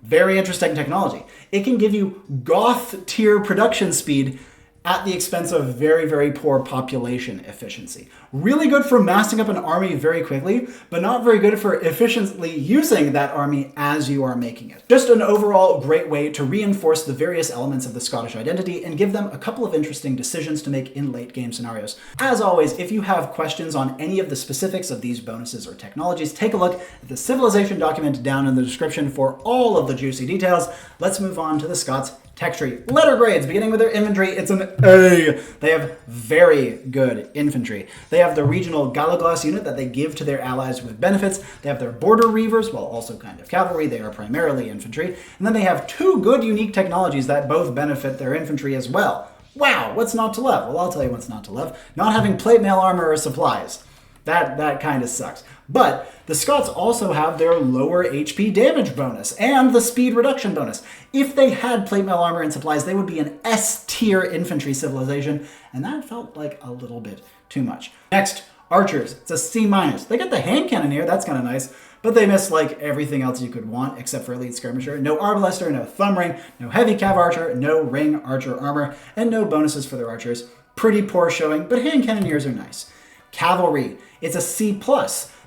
Very interesting technology. It can give you Goth tier production speed at the expense of very, very poor population efficiency. Really good for massing up an army very quickly, but not very good for efficiently using that army as you are making it. Just an overall great way to reinforce the various elements of the Scottish identity and give them a couple of interesting decisions to make in late game scenarios. As always, if you have questions on any of the specifics of these bonuses or technologies, take a look at the civilization document down in the description for all of the juicy details. Let's move on to the Scots tech tree. Letter grades, beginning with their infantry, it's an A. They have very good infantry. They have the regional Galaglas unit that they give to their allies with benefits. They have their Border Reavers, well, also kind of cavalry. They are primarily infantry. And then they have two good unique technologies that both benefit their infantry as well. Wow, what's not to love? Well, I'll tell you what's not to love. Not having plate mail armor or supplies. That kind of sucks. But the Scots also have their lower HP damage bonus and the speed reduction bonus. If they had plate mail armor and supplies, they would be an S-tier infantry civilization, and that felt like a little bit too much. Next, archers. It's a C-. They get the hand cannon here, that's kind of nice, but they miss like everything else you could want except for elite skirmisher. No arbalester, no thumb ring, no heavy cav archer, no ring archer armor, and no bonuses for their archers. Pretty poor showing, but hand cannoneers are nice. Cavalry. It's a C+.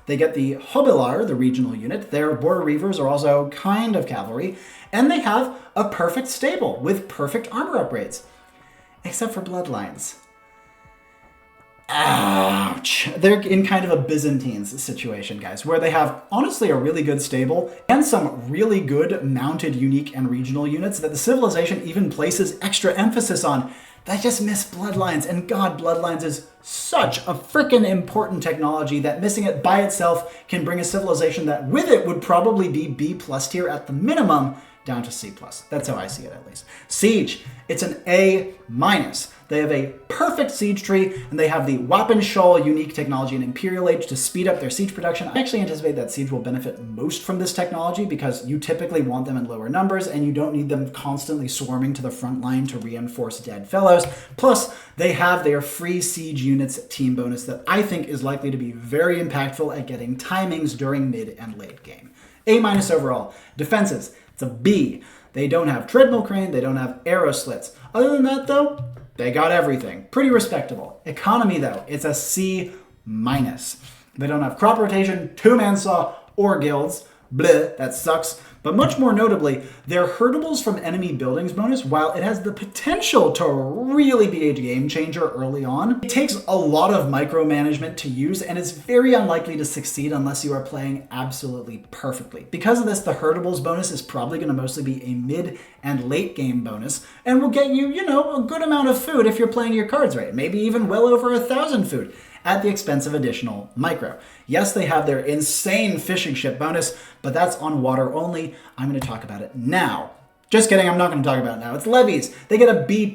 They get the Hobilar, the regional unit. Their border reavers are also kind of cavalry, and they have a perfect stable with perfect armor upgrades. Except for bloodlines. Ouch. They're in kind of a Byzantines situation, guys, where they have honestly a really good stable and some really good mounted unique and regional units that the civilization even places extra emphasis on. They just miss bloodlines, and God, bloodlines is such a freaking important technology that missing it by itself can bring a civilization that with it would probably be B+ tier at the minimum down to C+. That's how I see it, at least. Siege. It's an A-. They have a perfect siege tree, and they have the Wappen Shawl unique technology in Imperial Age to speed up their siege production. I actually anticipate that siege will benefit most from this technology because you typically want them in lower numbers, and you don't need them constantly swarming to the front line to reinforce dead fellows. Plus, they have their free siege units team bonus that I think is likely to be very impactful at getting timings during mid and late game. A- overall. Defenses. It's a B. They don't have treadmill crane, they don't have arrow slits. Other than that, though, they got everything. Pretty respectable. Economy, though, it's a C-. They don't have crop rotation, two-man saw, or guilds. Bleh, that sucks. But much more notably, their hurtables from enemy buildings bonus, while it has the potential to really be a game changer early on, it takes a lot of micromanagement to use and is very unlikely to succeed unless you are playing absolutely perfectly. Because of this, the hurtables bonus is probably going to mostly be a mid and late game bonus and will get you, a good amount of food if you're playing your cards right. Maybe even well over 1,000 food at the expense of additional micro. Yes, they have their insane fishing ship bonus, but that's on water only. I'm going to talk about it now. Just kidding, I'm not going to talk about it now. It's levies. They get a B+.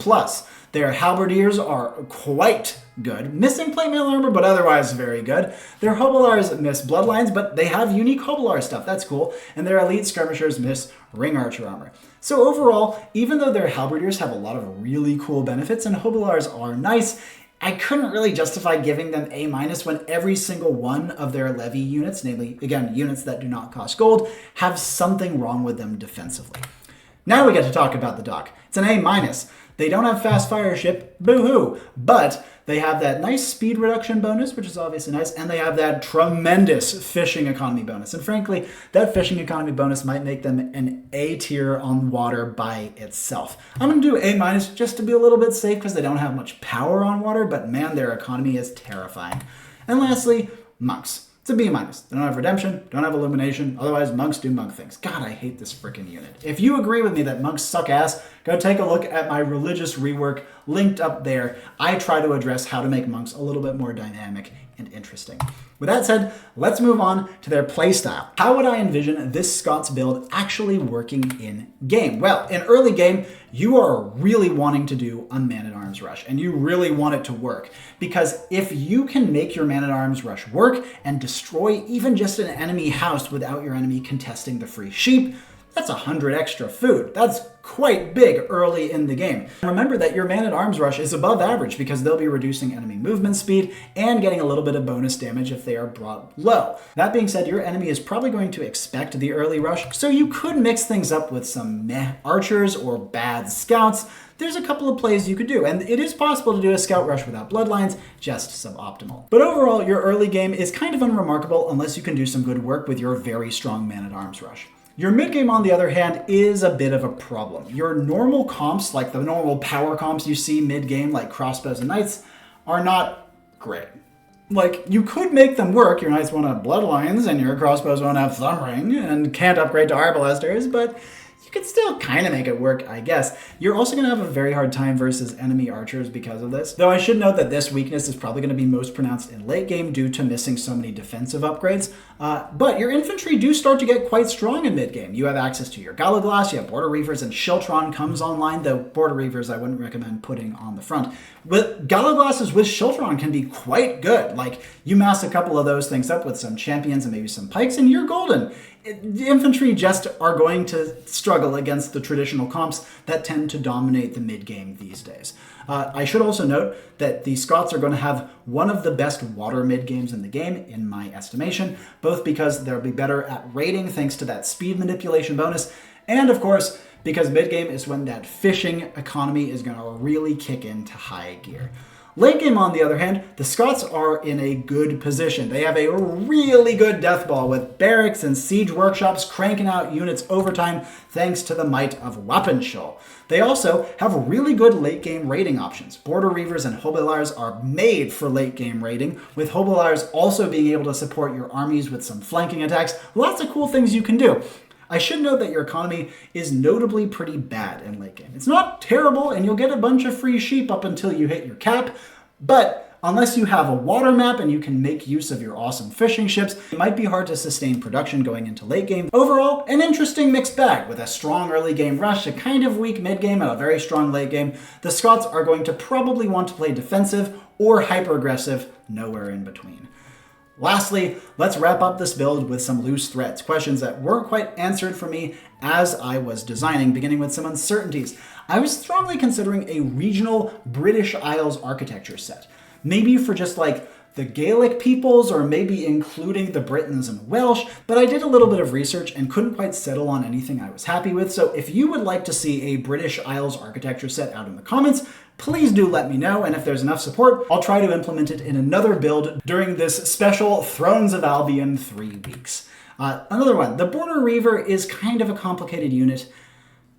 Their halberdiers are quite good. Missing plate mail armor, but otherwise very good. Their hobilars miss bloodlines, but they have unique hobilar stuff. That's cool. And their elite skirmishers miss ring archer armor. So overall, even though their halberdiers have a lot of really cool benefits and hobilars are nice, I couldn't really justify giving them A- when every single one of their levy units, namely, again, units that do not cost gold, have something wrong with them defensively. Now we get to talk about the dock. It's an A-. They don't have fast fire ship, boo-hoo, but they have that nice speed reduction bonus, which is obviously nice, and they have that tremendous fishing economy bonus. And frankly, that fishing economy bonus might make them an A tier on water by itself. I'm going to do A- just to be a little bit safe because they don't have much power on water, but man, their economy is terrifying. And lastly, monks. It's a B-. They don't have redemption, don't have illumination, otherwise monks do monk things. God, I hate this freaking unit. If you agree with me that monks suck ass, go take a look at my religious rework linked up there. I try to address how to make monks a little bit more dynamic and interesting. With that said, let's move on to their playstyle. How would I envision this Scots build actually working in game? Well, in early game, you are really wanting to do a man-at-arms rush, and you really want it to work. Because if you can make your man-at-arms rush work and destroy even just an enemy house without your enemy contesting the free sheep, that's 100 extra food. That's quite big early in the game. Remember that your man-at-arms rush is above average because they'll be reducing enemy movement speed and getting a little bit of bonus damage if they are brought low. That being said, your enemy is probably going to expect the early rush, so you could mix things up with some meh archers or bad scouts. There's a couple of plays you could do, and it is possible to do a scout rush without bloodlines, just suboptimal. But overall, your early game is kind of unremarkable unless you can do some good work with your very strong man-at-arms rush. Your mid-game, on the other hand, is a bit of a problem. Your normal comps, like the normal power comps you see mid-game, like crossbows and knights, are not great. Like, you could make them work. Your knights won't have bloodlines, and your crossbows won't have thumb ring, and can't upgrade to arbalesters, but you could still kind of make it work, I guess. You're also going to have a very hard time versus enemy archers because of this. Though I should note that this weakness is probably going to be most pronounced in late game due to missing so many defensive upgrades. But your infantry do start to get quite strong in mid game. You have access to your Galaglass, you have Border Reavers, and Shiltron comes online, though Border Reavers I wouldn't recommend putting on the front. But Galaglasses with Shiltron can be quite good. Like, you mass a couple of those things up with some champions and maybe some pikes, and you're golden. The infantry just are going to struggle against the traditional comps that tend to dominate the mid-game these days. I should also note that the Scots are going to have one of the best water mid-games in the game, in my estimation, both because they'll be better at raiding thanks to that speed manipulation bonus, and of course, because mid-game is when that fishing economy is going to really kick into high gear. Late game, on the other hand, the Scots are in a good position. They have a really good death ball with barracks and siege workshops cranking out units overtime thanks to the might of Wappenschull. They also have really good late game raiding options. Border Reavers and Hobilars are made for late game raiding, with Hobilars also being able to support your armies with some flanking attacks. Lots of cool things you can do. I should note that your economy is notably pretty bad in late game. It's not terrible, and you'll get a bunch of free sheep up until you hit your cap, but unless you have a water map and you can make use of your awesome fishing ships, it might be hard to sustain production going into late game. Overall, an interesting mixed bag with a strong early game rush, a kind of weak mid game, and a very strong late game. The Scots are going to probably want to play defensive or hyper aggressive, nowhere in between. Lastly, let's wrap up this build with some loose threads, questions that weren't quite answered for me as I was designing, beginning with some uncertainties. I was strongly considering a regional British Isles architecture set. Maybe for just like the Gaelic peoples, or maybe including the Britons and Welsh, but I did a little bit of research and couldn't quite settle on anything I was happy with. So if you would like to see a British Isles architecture set out in the comments, please do let me know, and if there's enough support, I'll try to implement it in another build during this special Thrones of Albion 3 weeks. Another one, the Border Reaver is kind of a complicated unit.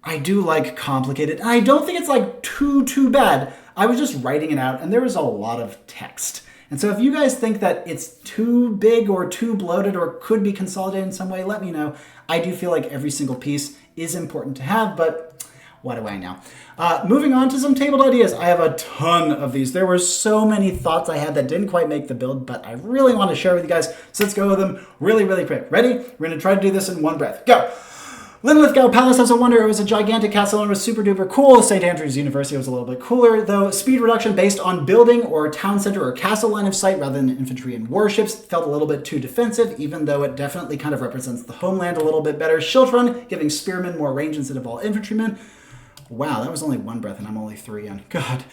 I do like complicated, and I don't think it's like too bad. I was just writing it out, and there was a lot of text. And so if you guys think that it's too big or too bloated or could be consolidated in some way, let me know. I do feel like every single piece is important to have, but what do I know? Moving on to some tabled ideas. I have a ton of these. There were so many thoughts I had that didn't quite make the build, but I really want to share with you guys. So let's go with them really quick. Ready? We're going to try to do this in one breath. Go! Linlithgow Palace has a wonder. It was a gigantic castle and it was super duper cool. St. Andrews University was a little bit cooler, though. Speed reduction based on building or town center or castle line of sight rather than infantry and warships felt a little bit too defensive, even though it definitely kind of represents the homeland a little bit better. Shiltron giving spearmen more range instead of all infantrymen. Wow, that was only one breath and I'm only 3 in. God.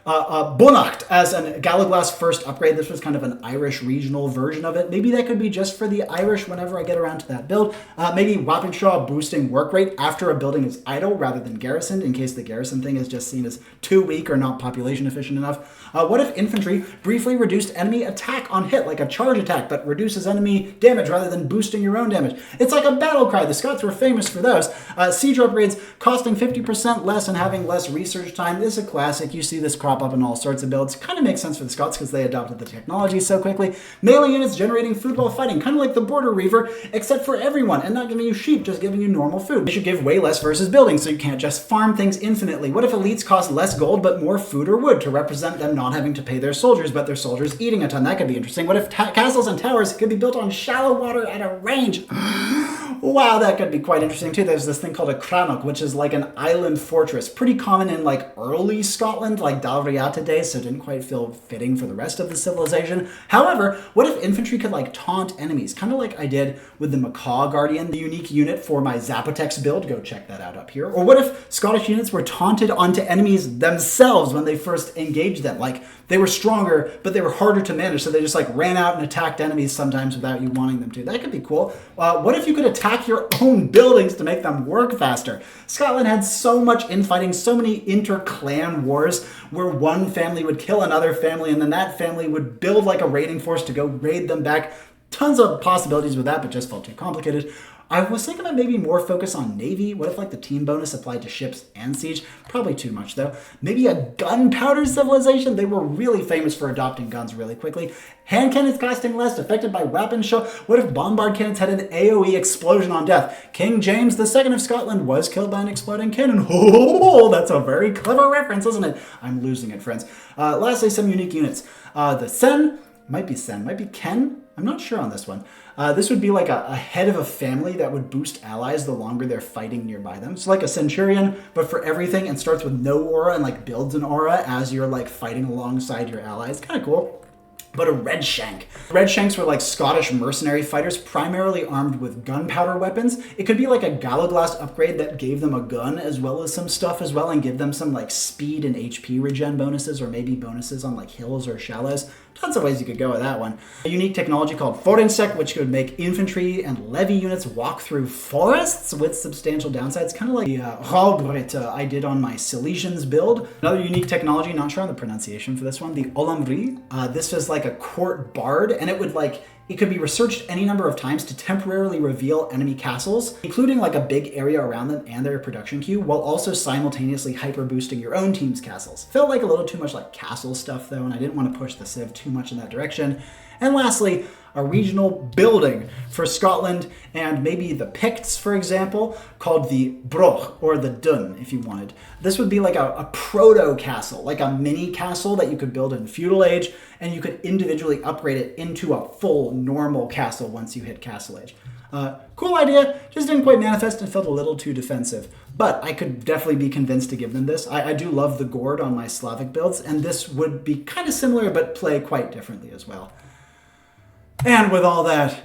Bonacht as an Galaglass first upgrade. This was kind of an Irish regional version of it. Maybe that could be just for the Irish whenever I get around to that build. Maybe Wappenshaw boosting work rate after a building is idle rather than garrisoned, in case the garrison thing is just seen as too weak or not population efficient enough. What if infantry briefly reduced enemy attack on hit, like a charge attack, but reduces enemy damage rather than boosting your own damage? It's like a battle cry. The Scots were famous for those. Siege upgrades costing 50% less and having less research time. This is a classic. You see this crop up in all sorts of builds. Kind of makes sense for the Scots because they adopted the technology so quickly. Melee units generating food while fighting, kind of like the Border Reaver, except for everyone, and not giving you sheep, just giving you normal food. They should give way less versus building, so you can't just farm things infinitely. What if elites cost less gold but more food or wood to represent them not having to pay their soldiers, but their soldiers eating a ton? That could be interesting. What if castles and towers could be built on shallow water at a range? Wow, that could be quite interesting too. There's this thing called a crannoch, which is like an island fortress. Pretty common in like early Scotland, like Dalriata days, so it didn't quite feel fitting for the rest of the civilization. However, what if infantry could like taunt enemies? Kind of like I did with the Macaw Guardian, the unique unit for my Zapotex build. Go check that out up here. Or what if Scottish units were taunted onto enemies themselves when they first engaged them? Like they were stronger, but they were harder to manage, so they just like ran out and attacked enemies sometimes without you wanting them to. That could be cool. What if you could attack your own buildings to make them work faster? Scotland had so much infighting, so many inter-clan wars where one family would kill another family and then that family would build like a raiding force to go raid them back. Tons of possibilities with that, but just felt too complicated. I was thinking of maybe more focus on Navy. What if like the team bonus applied to ships and siege? Probably too much though. Maybe a gunpowder civilization? They were really famous for adopting guns really quickly. Hand cannons costing less, affected by weapon shell. What if bombard cannons had an AoE explosion on death? King James II of Scotland was killed by an exploding cannon. Oh, that's a very clever reference, isn't it? I'm losing it, friends. Lastly, some unique units. The Sen, might be Ken. I'm not sure on this one. This would be like a head of a family that would boost allies the longer they're fighting nearby them. So like a centurion, but for everything, and starts with no aura and like builds an aura as you're like fighting alongside your allies. Kind of cool. But a Red Shank. Red Shanks were like Scottish mercenary fighters, primarily armed with gunpowder weapons. It could be like a Gallowglass upgrade that gave them a gun as well as some stuff as well, and give them some like speed and HP regen bonuses, or maybe bonuses on like hills or shallows. Tons of ways you could go with that one. A unique technology called Forensec, which could make infantry and levy units walk through forests with substantial downsides, kind of like the Raubreit I did on my Silesians build. Another unique technology, not sure on the pronunciation for this one, the Olamri. This is like a court bard, and it could be researched any number of times to temporarily reveal enemy castles, including like a big area around them and their production queue, while also simultaneously hyper boosting your own team's castles. Felt like a little too much like castle stuff though, and I didn't want to push the Civ too much in that direction. And lastly, a regional building for Scotland and maybe the Picts, for example, called the Broch, or the Dun, if you wanted. This would be like a proto-castle, like a mini castle that you could build in feudal age, and you could individually upgrade it into a full normal castle once you hit castle age. Cool idea, just didn't quite manifest and felt a little too defensive. But I could definitely be convinced to give them this. I do love the gourd on my Slavic builds, and this would be kind of similar but play quite differently as well. And with all that,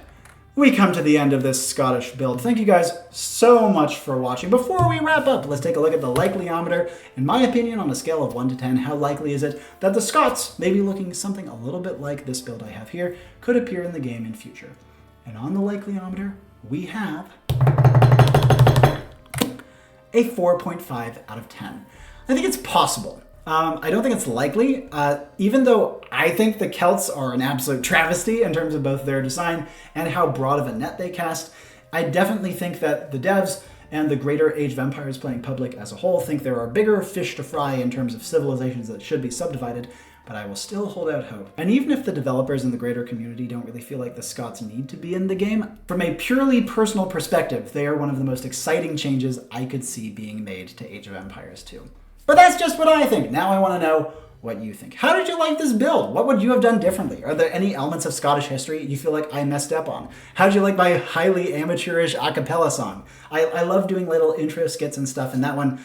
we come to the end of this Scottish build. Thank you guys so much for watching. Before we wrap up, let's take a look at the likeliness. In my opinion, on a scale of 1 to 10, how likely is it that the Scots, maybe looking something a little bit like this build I have here, could appear in the game in future? And on the likeliness, we have a 4.5 out of 10. I think it's possible. I don't think it's likely, even though I think the Celts are an absolute travesty in terms of both their design and how broad of a net they cast. I definitely think that the devs and the greater Age of Empires playing public as a whole think there are bigger fish to fry in terms of civilizations that should be subdivided, but I will still hold out hope. And even if the developers and the greater community don't really feel like the Scots need to be in the game, from a purely personal perspective, they are one of the most exciting changes I could see being made to Age of Empires 2. But that's just what I think. Now I want to know what you think. How did you like this build? What would you have done differently? Are there any elements of Scottish history you feel like I messed up on? How did you like my highly amateurish a cappella song? I love doing little intro skits and stuff, and that one,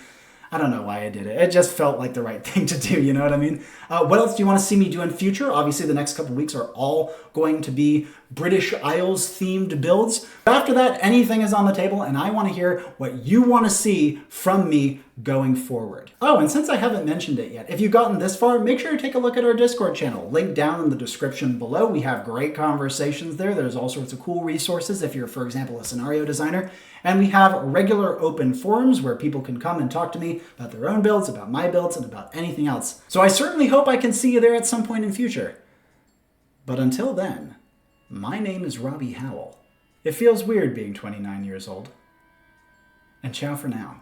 I don't know why I did it. It just felt like the right thing to do, you know what I mean? What else do you want to see me do in future? Obviously, the next couple weeks are all going to be British Isles themed builds. After that, anything is on the table, and I want to hear what you want to see from me going forward. Oh, and since I haven't mentioned it yet, if you've gotten this far, make sure to take a look at our Discord channel. Link down in the description below. We have great conversations there. There's all sorts of cool resources if you're, for example, a scenario designer. And we have regular open forums where people can come and talk to me about their own builds, about my builds, and about anything else. So I certainly hope I can see you there at some point in future. But until then, my name is Robbie Howell. It feels weird being 29 years old. And ciao for now.